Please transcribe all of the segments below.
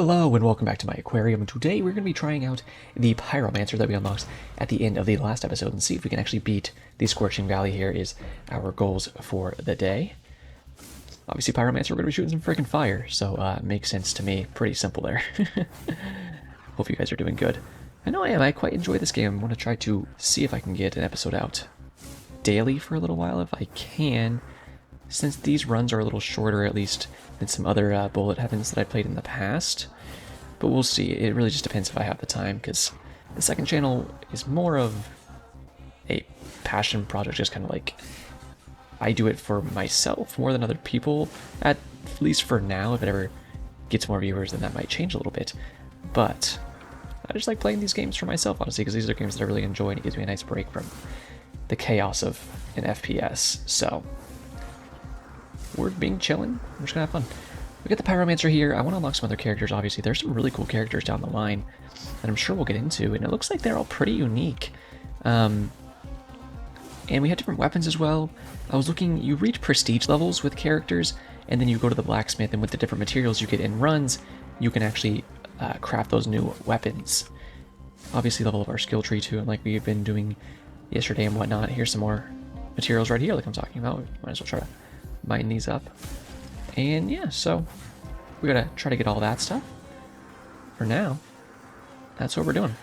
Hello and welcome back to my aquarium. Today we're going to be trying out the Pyromancer that we unlocked at the end of the last episode and see if we can actually beat the Scorching Valley. Here is our goals for the day. Obviously Pyromancer, we're going to be shooting some freaking fire, so it makes sense to me. Pretty simple there. Hope you guys are doing good. I know I am. I quite enjoy this game. I want to try to see if I can get an episode out daily for a little while if I can, since these runs are a little shorter at least than some other bullet heavens that I played in the past. But we'll see. It really just depends if I have the time, because the second channel is more of a passion project, just kind of like I do it for myself more than other people, at least for now. If it ever gets more viewers, then that might change a little bit. But I just like playing these games for myself, honestly, because these are games that I really enjoy and it gives me a nice break from the chaos of an FPS. So we're being chillin'. We're just gonna have fun. We got the Pyromancer here. I want to unlock some other characters, obviously. There's some really cool characters down the line that I'm sure we'll get into, and it looks like they're all pretty unique. And we have different weapons as well. I was looking, you reach prestige levels with characters, and then you go to the blacksmith, and with the different materials you get in runs, you can actually craft those new weapons. Obviously level up our skill tree too, and like we've been doing yesterday and whatnot. Here's some more materials right here like I'm talking about. Might as well try to mine these up. And yeah, so we gotta try to get all that stuff. For now, that's what we're doing.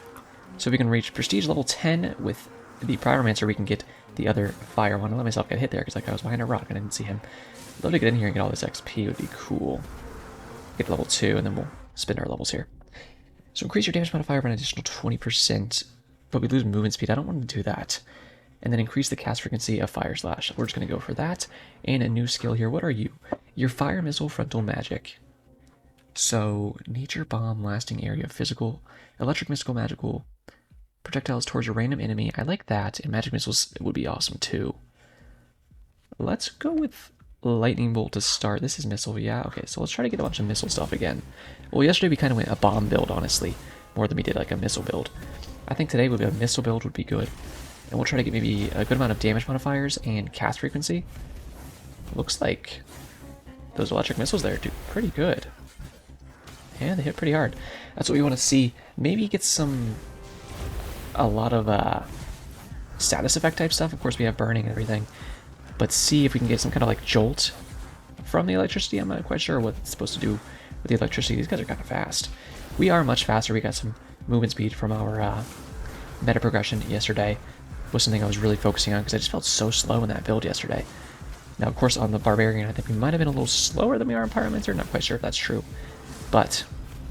So if we can reach prestige level 10 with the Pyromancer, we can get the other fire one. I let myself get hit there because like I was behind a rock and I didn't see him. I'd love to get in here and get all this XP. It would be cool. Get to level 2 and then we'll spin our levels here. So increase your damage modifier by an additional 20%, but we lose movement speed. I don't want to do that. And then increase the cast frequency of Fire Slash. We're just going to go for that. And a new skill here. What are you? Your Fire Missile Frontal Magic. So, Nature Bomb, Lasting Area, Physical, Electric Mystical, Magical, Projectiles towards a random enemy. I like that. And Magic Missiles would be awesome too. Let's go with Lightning Bolt to start. This is Missile, yeah. Okay, so let's try to get a bunch of Missile stuff again. Well, yesterday we kind of went a bomb build, honestly, more than we did like a Missile build. I think today would be a Missile build would be good. And we'll try to get maybe a good amount of damage modifiers and cast frequency. Looks like those electric missiles there do pretty good. Yeah, they hit pretty hard. That's what we want to see. Maybe get a lot of status effect type stuff. Of course, we have burning and everything. But see if we can get some kind of like jolt from the electricity. I'm not quite sure what it's supposed to do with the electricity. These guys are kind of fast. We are much faster. We got some movement speed from our meta progression yesterday. Was something I was really focusing on because I just felt so slow in that build yesterday. Now, of course, on the Barbarian, I think we might have been a little slower than we are on Pyromancer. Not quite sure if that's true. But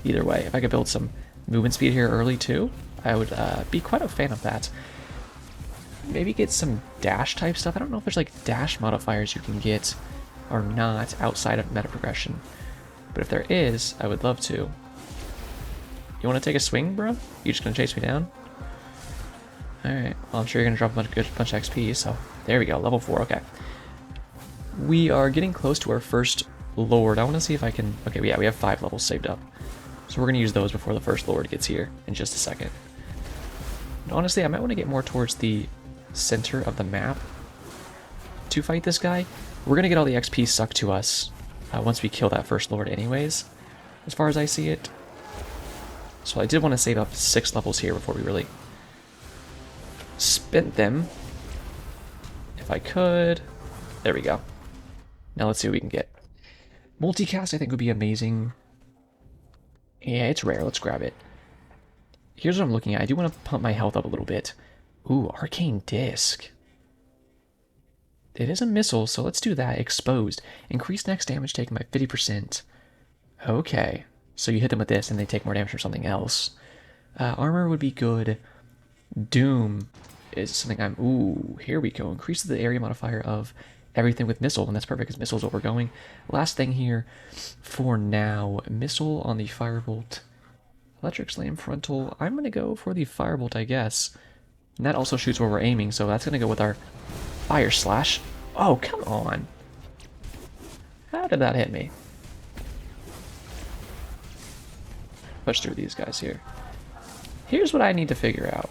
either way, if I could build some movement speed here early too, I would be quite a fan of that. Maybe get some dash type stuff. I don't know if there's like dash modifiers you can get or not outside of meta progression. But if there is, I would love to. You want to take a swing, bro? You just gonna chase me down? Alright, well I'm sure you're going to drop a bunch of XP, so there we go, level 4, okay. We are getting close to our first Lord. I want to see if I can... Okay, yeah, we have 5 levels saved up. So we're going to use those before the first Lord gets here in just a second. And honestly, I might want to get more towards the center of the map to fight this guy. We're going to get all the XP sucked to us once we kill that first Lord anyways, as far as I see it. So I did want to save up 6 levels here before we really spent them. If I could. There we go. Now let's see what we can get. Multicast I think would be amazing. Yeah, it's rare. Let's grab it. Here's what I'm looking at. I do want to pump my health up a little bit. Ooh, Arcane Disc. It is a missile, so let's do that. Exposed. Increase next damage taken by 50%. Okay. So you hit them with this and they take more damage from something else. Armor would be good. Doom is something I'm... Ooh, here we go. Increases the area modifier of everything with missile, and that's perfect because missile is what we're going. Last thing here for now. Missile on the Firebolt. Electric Slam Frontal. I'm going to go for the Firebolt, I guess. And that also shoots where we're aiming, so that's going to go with our Fire Slash. Oh, come on. How did that hit me? Push through these guys here. Here's what I need to figure out.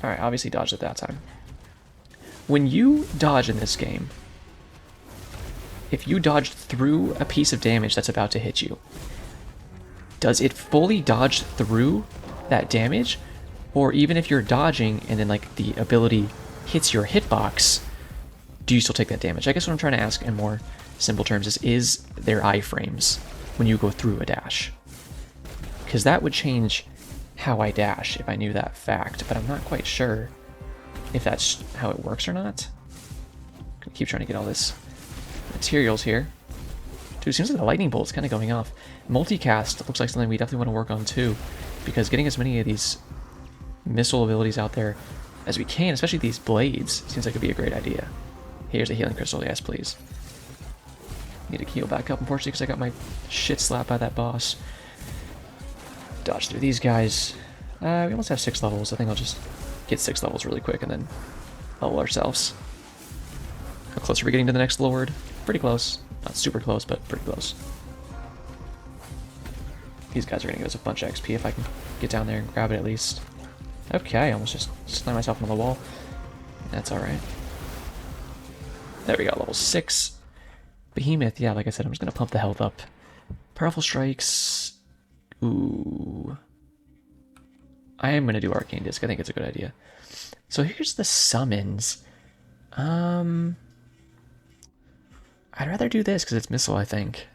Alright, obviously dodged at that time. When you dodge in this game, if you dodge through a piece of damage that's about to hit you, does it fully dodge through that damage? Or even if you're dodging and then like the ability hits your hitbox, do you still take that damage? I guess what I'm trying to ask in more simple terms is there iframes when you go through a dash? Because that would change how I dash if I knew that fact, but I'm not quite sure if that's how it works or not. I'm gonna keep trying to get all this materials here. Dude, it seems like the lightning bolt's kind of going off. Multicast looks like something we definitely want to work on too, because getting as many of these missile abilities out there as we can, especially these blades, seems like it'd be a great idea. Here's a healing crystal, yes please. Need to heal back up, unfortunately, because I got my shit slapped by that boss. Dodge through these guys. We almost have 6 levels. I think I'll just get 6 levels really quick and then level ourselves. How close are we getting to the next lord? Pretty close. Not super close, but pretty close. These guys are going to give us a bunch of XP if I can get down there and grab it at least. Okay, I almost just slammed myself on the wall. That's alright. There we go, level 6. Behemoth, yeah, like I said, I'm just going to pump the health up. Powerful strikes. Ooh. I am going to do Arcane Disc. I think it's a good idea. So here's the summons. I'd rather do this because it's missile, I think.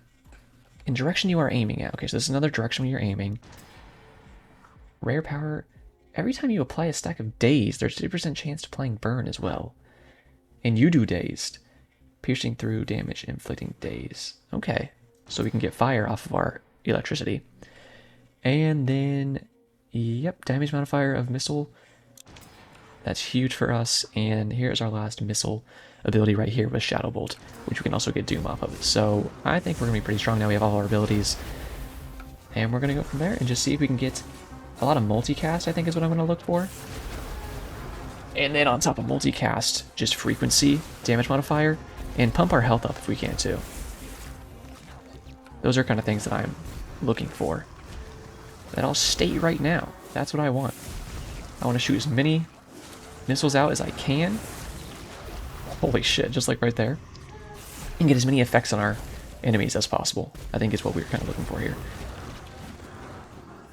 In direction you are aiming at. Okay, so this is another direction where you're aiming. Rare power. Every time you apply a stack of Dazed, there's a 50% chance to applying Burn as well. And you do Dazed. Piercing through damage, inflicting Daze. Okay, so we can get fire off of our electricity. And then, yep, damage modifier of missile. That's huge for us. And here's our last missile ability right here with Shadow Bolt, which we can also get Doom off of. So I think we're going to be pretty strong now. We have all our abilities. And we're going to go from there and just see if we can get a lot of multicast, I think is what I'm going to look for. And then on top of multicast, just frequency, damage modifier, and pump our health up if we can too. Those are kind of things that I'm looking for. That I'll state right now. That's what I want. I want to shoot as many missiles out as I can. Holy shit, just like right there. And get as many effects on our enemies as possible. I think is what we're kind of looking for here.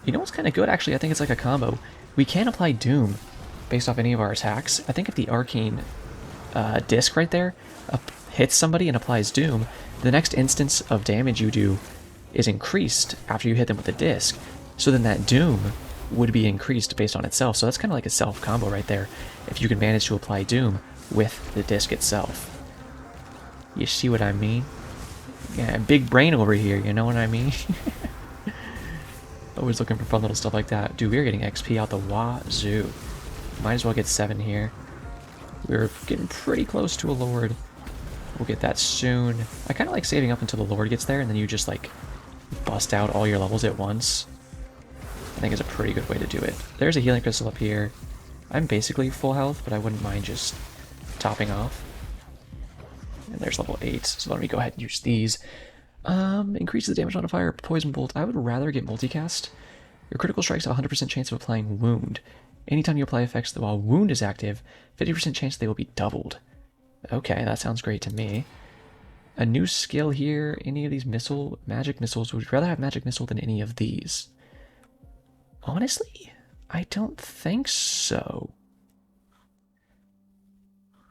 You know what's kind of good, actually? I think it's like a combo. We can apply Doom based off any of our attacks. I think if the Arcane disc right there hits somebody and applies Doom, the next instance of damage you do is increased after you hit them with the disc. So then that Doom would be increased based on itself. So that's kind of like a self combo right there, if you can manage to apply Doom with the disc itself. You see what I mean? Yeah, big brain over here, you know what I mean? Always looking for fun little stuff like that. Dude, we're getting XP out the wazoo. Might as well get 7 here. We're getting pretty close to a Lord. We'll get that soon. I kind of like saving up until the Lord gets there, and then you just like bust out all your levels at once. I think is a pretty good way to do it. There's a healing crystal up here. I'm basically full health, but I wouldn't mind just topping off. And there's level 8, so let me go ahead and use these. Increases the damage modifier, poison bolt. I would rather get multicast. Your critical strikes have a 100% chance of applying wound. Anytime you apply effects while wound is active, 50% chance they will be doubled. Okay, that sounds great to me. A new skill here, any of these magic missiles. Would you rather have magic missile than any of these? Honestly, I don't think so.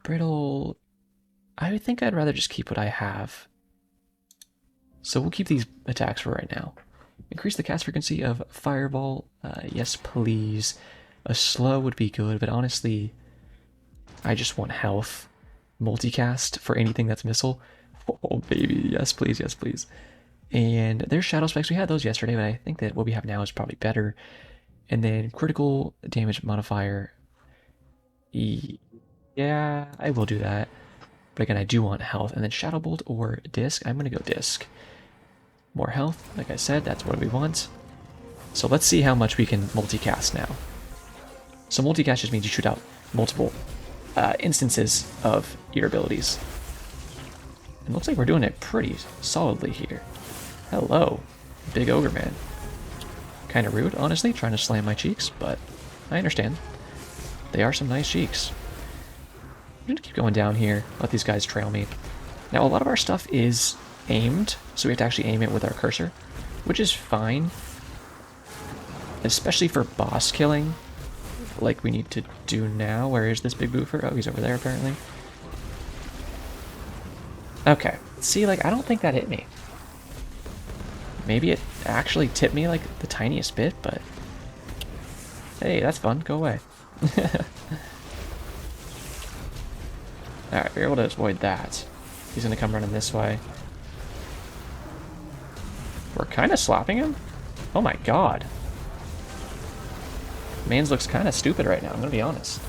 Brittle, I think I'd rather just keep what I have. So we'll keep these attacks for right now. Increase the cast frequency of Fireball. Yes, please. A slow would be good, but honestly, I just want health. Multicast for anything that's missile. Oh, baby. Yes, please. Yes, please. And there's Shadow Spikes. We had those yesterday, but I think that what we have now is probably better. And then critical damage modifier. Yeah, I will do that. But again, I do want health. And then Shadow Bolt or Disc. I'm going to go Disc. More health. Like I said, that's what we want. So let's see how much we can multicast now. So multicast just means you shoot out multiple instances of your abilities. It looks like we're doing it pretty solidly here. Hello, big ogre man. Kind of rude, honestly, trying to slam my cheeks, but I understand. They are some nice cheeks. I'm gonna keep going down here, let these guys trail me. Now, a lot of our stuff is aimed, so we have to actually aim it with our cursor, which is fine. especially for boss killing, like we need to do now. Where is this big boofer? Oh, he's over there apparently. Okay, see, like, I don't think that hit me. Maybe it actually tipped me, like, the tiniest bit, but... Hey, that's fun. Go away. Alright, we're able to avoid that. He's gonna come running this way. We're kind of slapping him? Oh my god. Mans looks kind of stupid right now, I'm gonna be honest.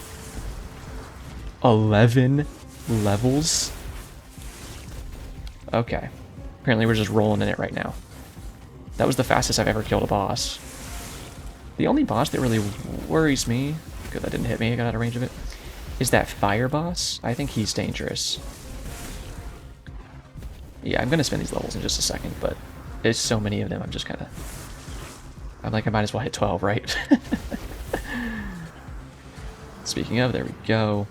11 levels? Okay. Apparently we're just rolling in it right now. That was the fastest I've ever killed a boss. The only boss that really worries me, because that didn't hit me, I got out of range of it, is that fire boss. I think he's dangerous. Yeah, I'm going to spend these levels in just a second, but there's so many of them, I'm just kind of... I'm like, I might as well hit 12, right? Speaking of, there we go.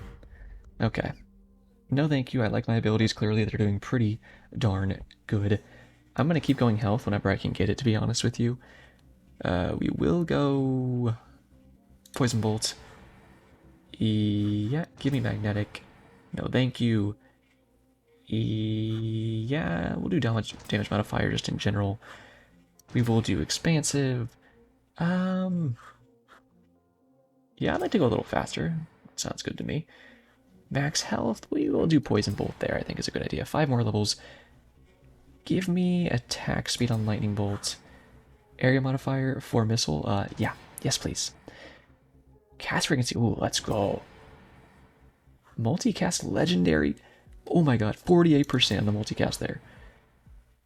Okay. No thank you, I like my abilities, clearly they're doing pretty darn good. I'm going to keep going health whenever I can get it, to be honest with you. We will go... Poison Bolt. Yeah, give me Magnetic. No thank you. Yeah, we'll do damage modifier just in general. We will do Expansive. Yeah, I'd like to go a little faster. Sounds good to me. Max health, we will do Poison Bolt there, I think is a good idea. 5 more levels. Give me attack speed on Lightning Bolt. Area modifier for missile, yeah. Yes, please. Cast frequency, ooh, let's go. Multicast legendary. Oh my god, 48% on the multicast there.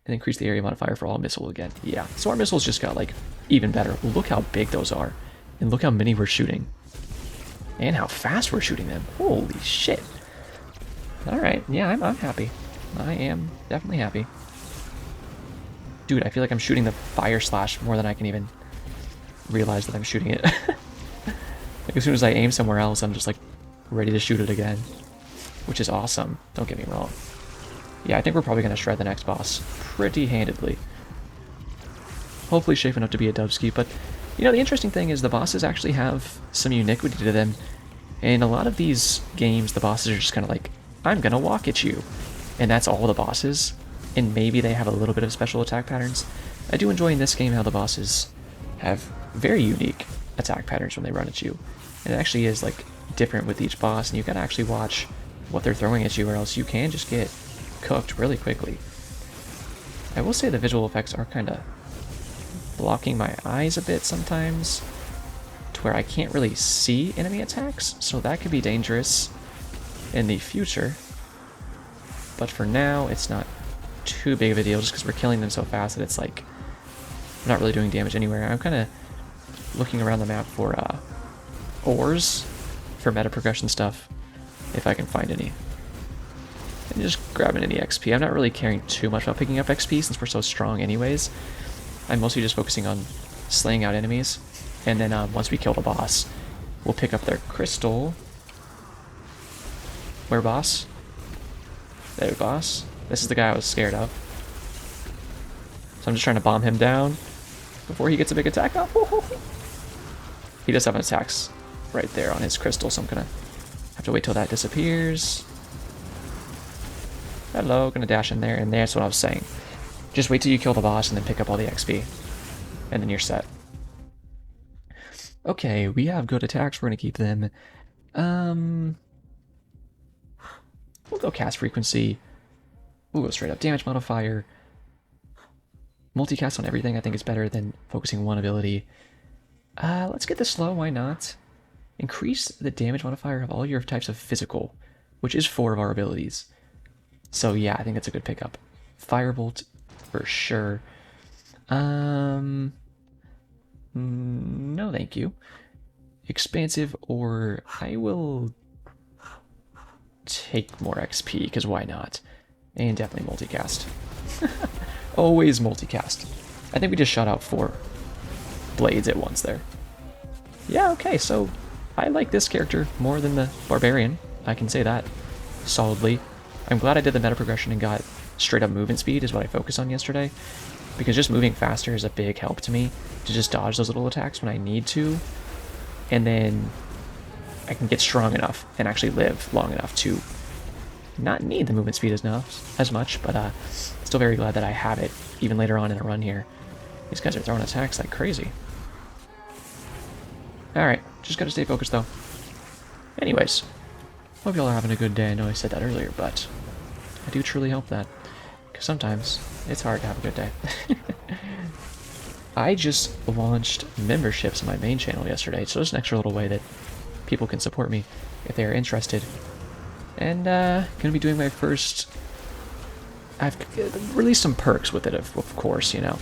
And increase the area modifier for all missile again. Yeah, so our missiles just got, like, even better. Look how big those are. And look how many we're shooting. And how fast we're shooting them. Holy shit. Alright, yeah, I'm happy. I am definitely happy. Dude, I feel like I'm shooting the fire slash more than I can even realize that I'm shooting it. Like, as soon as I aim somewhere else, I'm just, like, ready to shoot it again. Which is awesome. Don't get me wrong. Yeah, I think we're probably going to shred the next boss pretty handedly. Hopefully shaping up to be a Dubski, but, you know, the interesting thing is the bosses actually have some uniquity to them. In a lot of these games, the bosses are just kind of like, I'm going to walk at you. And that's all the bosses. And maybe they have a little bit of special attack patterns. I do enjoy in this game how the bosses have very unique attack patterns when they run at you. And it actually is, like, different with each boss, and you gotta actually watch what they're throwing at you, or else you can just get cooked really quickly. I will say the visual effects are kind of blocking my eyes a bit sometimes, to where I can't really see enemy attacks, so that could be dangerous in the future. But for now, it's not too big of a deal, just because we're killing them so fast that it's like, we're not really doing damage anywhere. I'm kind of looking around the map for ores for meta progression stuff, if I can find any. And just grabbing any XP. I'm not really caring too much about picking up XP since we're so strong anyways. I'm mostly just focusing on slaying out enemies, and then once we kill the boss, we'll pick up their crystal. Where, boss? There, boss. This is the guy I was scared of. So I'm just trying to bomb him down before he gets a big attack up. He does have an attacks right there on his crystal, so I'm gonna have to wait till that disappears. Hello, gonna dash in there, and that's what I was saying. Just wait till you kill the boss and then pick up all the XP. And then you're set. Okay, we have good attacks, we're gonna keep them. We'll go cast frequency. We'll go straight up damage modifier. Multicast on everything I think is better than focusing one ability. Let's get this slow, why not? Increase the damage modifier of all your types of physical, which is 4 of our abilities. So yeah, I think that's a good pickup. Firebolt, for sure. No thank you. Expansive, or I will take more XP, because why not? And definitely multicast. Always multicast. I think we just shot out 4 blades at once there. Yeah, okay, so I like this character more than the Barbarian. I can say that solidly. I'm glad I did the meta progression and got straight up movement speed is what I focused on yesterday. because just moving faster is a big help to me to just dodge those little attacks when I need to, and then I can get strong enough and actually live long enough to not need the movement speed as much, but still very glad that I have it even later on in a run here. These guys are throwing attacks like crazy. Alright, just gotta stay focused though. Anyways, hope y'all are having a good day. I know I said that earlier, but I do truly hope that, because sometimes it's hard to have a good day. I just launched memberships on my main channel yesterday, so there's an extra little way that people can support me if they are interested. And gonna be doing my first... I've released some perks with it, of course, you know,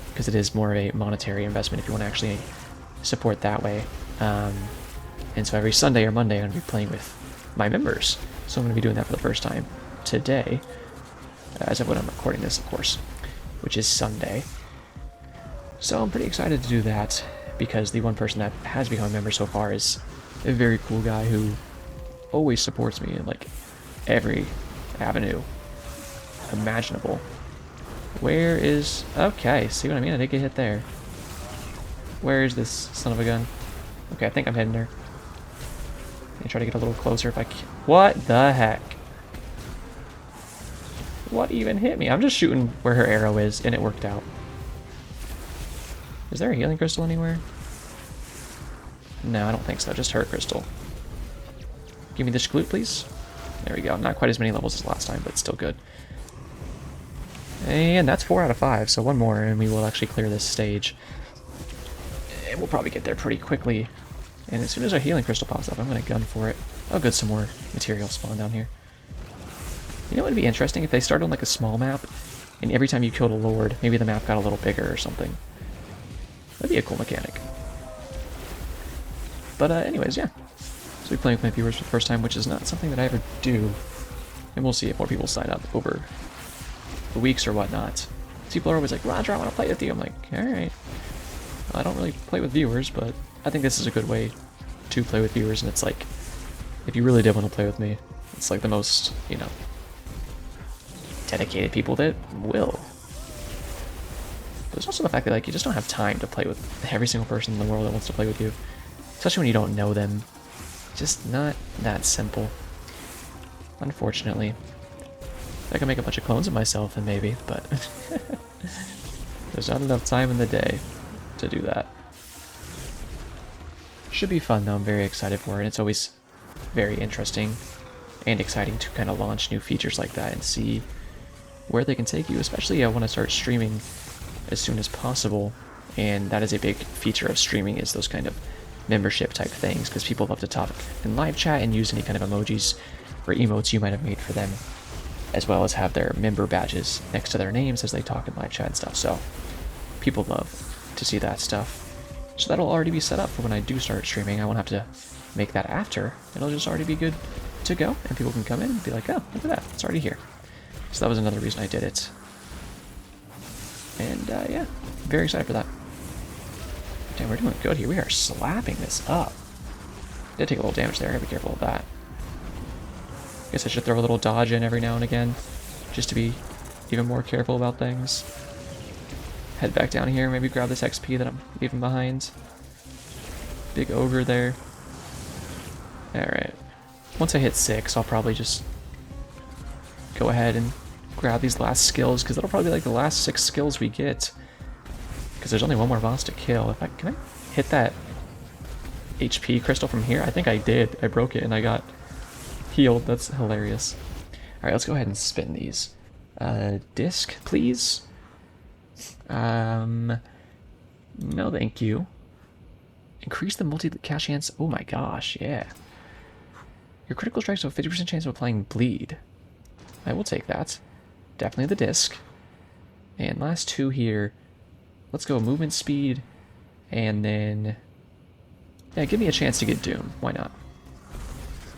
because it is more of a monetary investment if you want to actually support that way. And so every Sunday or Monday I'm going to be playing with my members. So I'm going to be doing that for the first time today, as of when I'm recording this, of course, which is Sunday. So I'm pretty excited to do that, because the one person that has become a member so far is a very cool guy who always supports me in like every avenue imaginable. Where is... Okay, see what I mean? I did get hit there. Where is this son of a gun? Okay, I think I'm heading there. Let me try to get a little closer if I can. What the heck? What even hit me? I'm just shooting where her arrow is, and it worked out. Is there a healing crystal anywhere? No, I don't think so. Just her crystal. Give me this glute, please. There we go. Not quite as many levels as last time, but still good. And that's 4 out of 5, so one more, and we will actually clear this stage. And we'll probably get there pretty quickly. And as soon as our healing crystal pops up, I'm going to gun for it. Oh, good, some more material spawn down here. You know what would be interesting? If they started on like a small map, and every time you killed a lord, maybe the map got a little bigger or something. That'd be a cool mechanic. But anyways, yeah. So we're playing with my viewers for the first time, which is not something that I ever do. And we'll see if more people sign up over the weeks or whatnot. People are always like, Roger, I want to play with you. I'm like, alright. Well, I don't really play with viewers, but I think this is a good way to play with viewers, and it's like, if you really did want to play with me, it's like the most, you know, dedicated people that will. But there's also the fact that like you just don't have time to play with every single person in the world that wants to play with you. Especially when you don't know them. Just not that simple. Unfortunately. I can make a bunch of clones of myself, and maybe, but there's not enough time in the day to do that. Should be fun though, I'm very excited for it, and it's always very interesting and exciting to kind of launch new features like that and see where they can take you, especially I want to start streaming as soon as possible, and that is a big feature of streaming, is those kind of membership type things, because people love to talk in live chat and use any kind of emojis or emotes you might have made for them, as well as have their member badges next to their names as they talk in live chat and stuff. So people love to see that stuff. So that'll already be set up for when I do start streaming. I won't have to make that after. It'll just already be good to go, and people can come in and be like, oh, look at that, it's already here. So that was another reason I did it. And yeah, very excited for that. Damn, we're doing good here. We are slapping this up. Did take a little damage there. I gotta be careful of that. Guess I should throw a little dodge in every now and again, just to be even more careful about things. Head back down here, maybe grab this XP that I'm leaving behind. Big ogre there. Alright. Once I hit 6, I'll probably just go ahead and grab these last skills, because that'll probably be like the last 6 skills we get. Because there's only one more boss to kill. If I can I hit that HP crystal from here? I think I did. I broke it and I got healed. That's hilarious. Alright, let's go ahead and spin these. Disc, please. No thank you. Increase the multi-cash chance. Oh my gosh, yeah. Your critical strikes have a 50% chance of applying bleed. I will take that. Definitely the disc. And last 2 here. Let's go movement speed, and then... yeah, give me a chance to get Doom. Why not?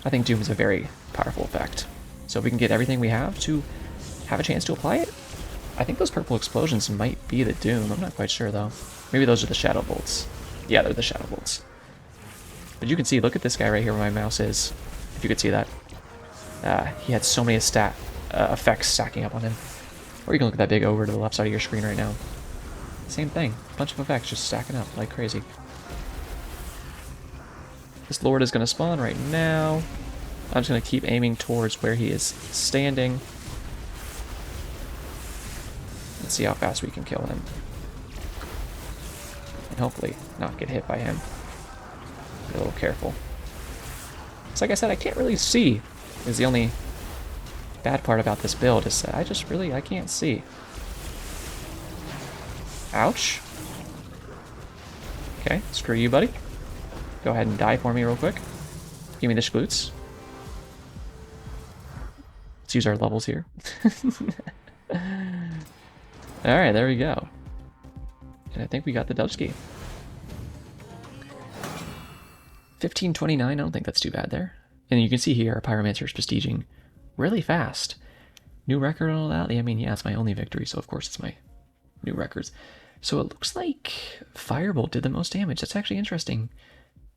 I think Doom is a very powerful effect. So if we can get everything we have to have a chance to apply it, I think those purple explosions might be the Doom. I'm not quite sure, though. Maybe those are the Shadow Bolts. Yeah, they're the Shadow Bolts. But you can see, look at this guy right here where my mouse is. If you could see that. He had so many effects stacking up on him. Or you can look at that big ogre to the left side of your screen right now. Same thing. Bunch of effects just stacking up like crazy. This Lord is going to spawn right now. I'm just going to keep aiming towards where he is standing. Let's see how fast we can kill him. And hopefully not get hit by him. Be a little careful. So like I said, I can't really see. Is the only bad part about this build is that I can't see. Ouch. Okay, screw you, buddy. Go ahead and die for me real quick. Give me the glutes. Let's use our levels here. Alright, there we go. And I think we got the Dubski. 1529, I don't think that's too bad there. And you can see here, our Pyromancer is prestiging really fast. New record and all that. I mean, yeah, it's my only victory, so of course it's my new records. So it looks like Firebolt did the most damage. That's actually interesting.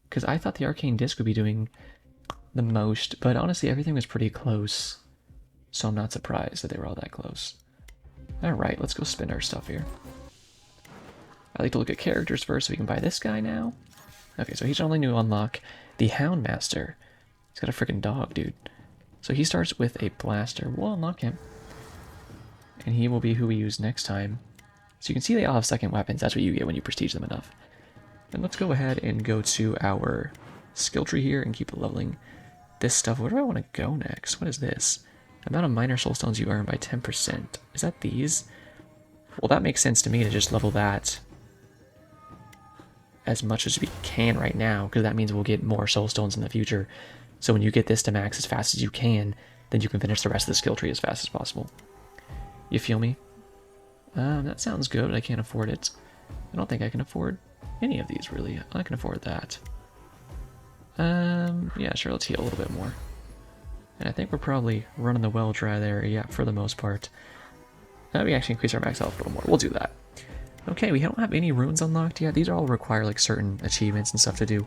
Because I thought the Arcane Disc would be doing the most, but honestly everything was pretty close. So I'm not surprised that they were all that close. Alright, let's go spin our stuff here. I like to look at characters first so we can buy this guy now. Okay, so he's only new to unlock the Houndmaster. He's got a freaking dog, dude. So he starts with a blaster. We'll unlock him. And he will be who we use next time. So you can see they all have second weapons. That's what you get when you prestige them enough. And let's go ahead and go to our skill tree here and keep leveling this stuff. Where do I want to go next? What is this? Amount of minor soul stones you earn by 10%. Is that these? Well, that makes sense to me to just level that as much as we can right now, because that means we'll get more soul stones in the future. So when you get this to max as fast as you can, then you can finish the rest of the skill tree as fast as possible. You feel me? That sounds good, but I can't afford it. I don't think I can afford any of these, really. I can afford that. Yeah, sure, let's heal a little bit more. And I think we're probably running the well dry there, yeah, for the most part. We actually increase our max health a little more. We'll do that. Okay, we don't have any runes unlocked yet. These all require like certain achievements and stuff to do.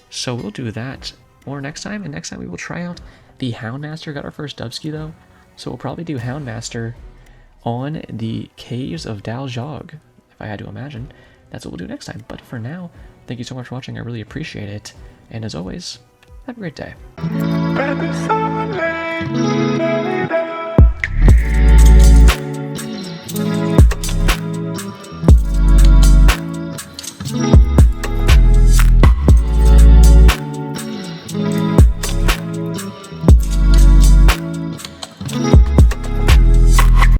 So we'll do that more next time, and next time we will try out the Houndmaster. Got our first Dubski though, so we'll probably do Houndmaster on the Caves of Daljog, if I had to imagine. That's what we'll do next time. But for now, thank you so much for watching. I really appreciate it. And as always, have a great day.